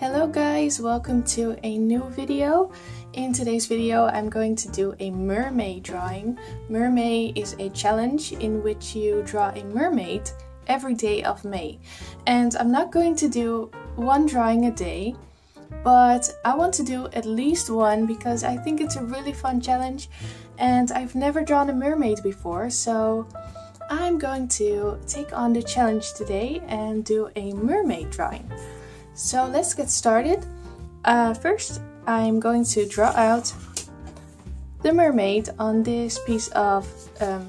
Hello guys, welcome to a new video. In today's video I'm going to do a mermaid drawing. Mermaid is a challenge in which you draw a mermaid every day of May. And I'm not going to do one drawing a day, but I want to do at least one because I think it's a really fun challenge and I've never drawn a mermaid before, so I'm going to take on the challenge today and do a mermaid drawing. So let's get started. First I'm going to draw out the mermaid on this piece of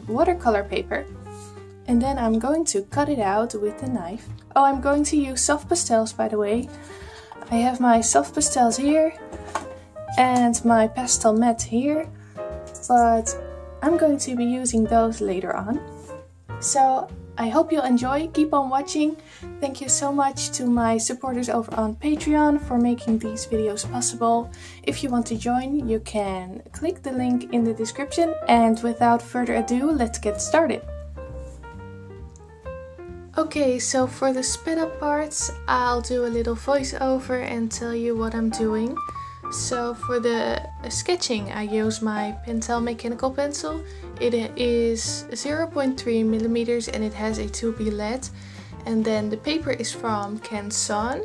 watercolor paper, and then I'm going to cut it out with a knife. Oh, I'm going to use soft pastels, by the way. I have my soft pastels here and my pastel matte here, but I'm going to be using those later on. So I hope you'll enjoy, keep on watching. Thank you so much to my supporters over on Patreon for making these videos possible. If you want to join, you can click the link in the description. And without further ado, let's get started. Okay, so for the sped up parts, I'll do a little voiceover and tell you what I'm doing. So for the sketching, I use my Pentel Mechanical pencil. It is 0.3 millimeters and it has a 2B lead. And then the paper is from Canson.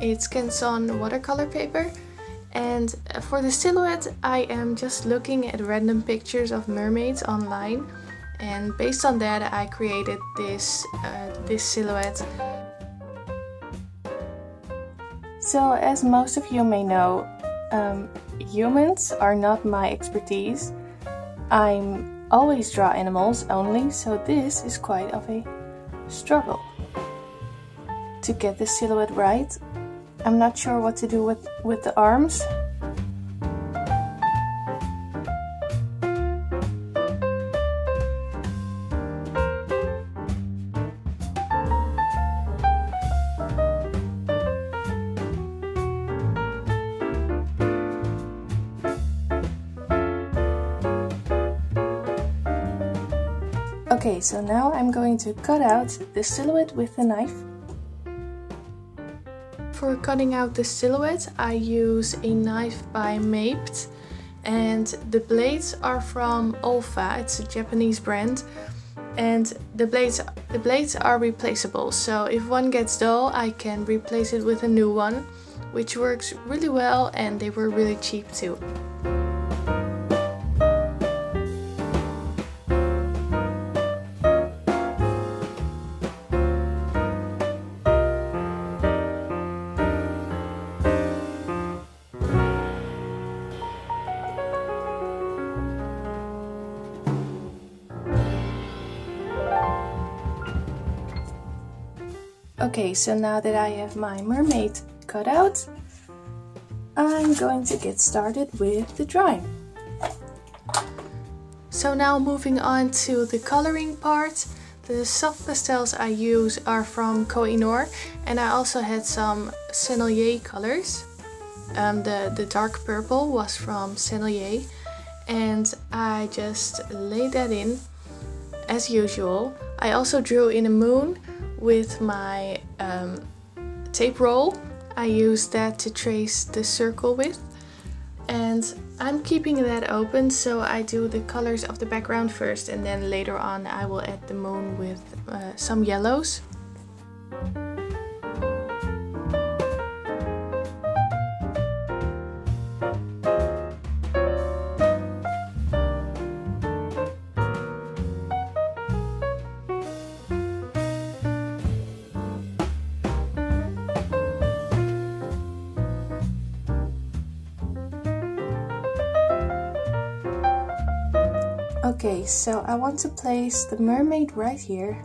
It's Canson watercolor paper. And for the silhouette, I am just looking at random pictures of mermaids online. And based on that, I created this silhouette. So as most of you may know, humans are not my expertise. I always draw animals only, so this is quite of a struggle to get the silhouette right. I'm not sure what to do with the arms. Okay, so now I'm going to cut out the silhouette with a knife. For cutting out the silhouette, I use a knife by Mermaid, and the blades are from Olfa. It's a Japanese brand, and the blades are replaceable. So if one gets dull, I can replace it with a new one, which works really well, and they were really cheap too. Okay, so now that I have my mermaid cut out, I'm going to get started with the drawing. So now moving on to the coloring part. The soft pastels I use are from Koh I, and I also had some Sennelier colors. The dark purple was from Sennelier, and I just laid that in as usual. I also drew in a moon with my tape roll. I used that to trace the circle with, and I'm keeping that open, so I do the colors of the background first, and then later on I will add the moon with some yellows. Okay, so I want to place the mermaid right here.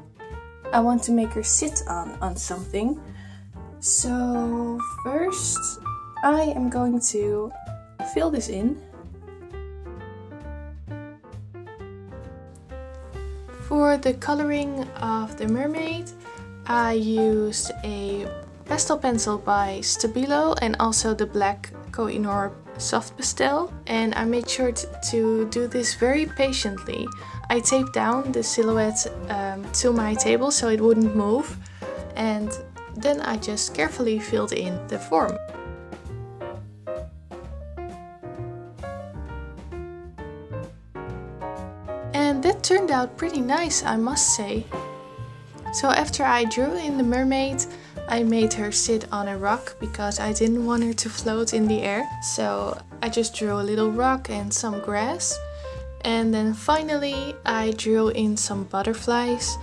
I want to make her sit on something. So first I am going to fill this in. For the coloring of the mermaid, I used a pastel pencil by Stabilo and also the black Koh I soft pastel, and I made sure to do this very patiently. I taped down the silhouette to my table so it wouldn't move, and then I just carefully filled in the form. And that turned out pretty nice, I must say. So after I drew in the mermaid, I made her sit on a rock because I didn't want her to float in the air. So I just drew a little rock and some grass. And then finally I drew in some butterflies.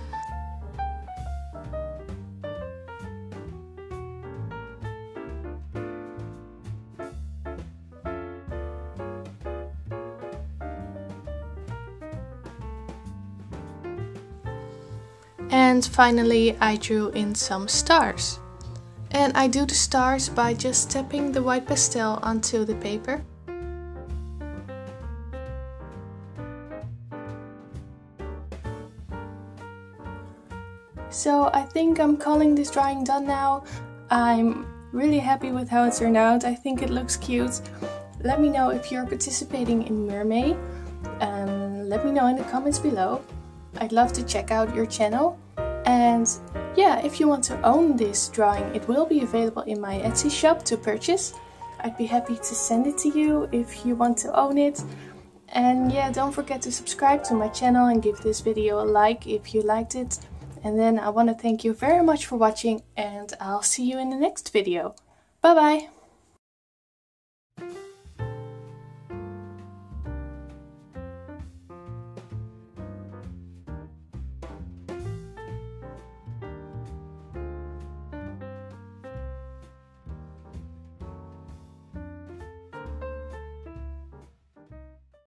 And finally I drew in some stars. And I do the stars by just tapping the white pastel onto the paper. So I think I'm calling this drawing done now. I'm really happy with how it turned out. I think it looks cute. Let me know if you're participating in Mermay. Let me know in the comments below. I'd love to check out your channel. And yeah, if you want to own this drawing, it will be available in my Etsy shop to purchase. I'd be happy to send it to you if you want to own it. And yeah, don't forget to subscribe to my channel and give this video a like if you liked it. And then I want to thank you very much for watching, and I'll see you in the next video. Bye bye!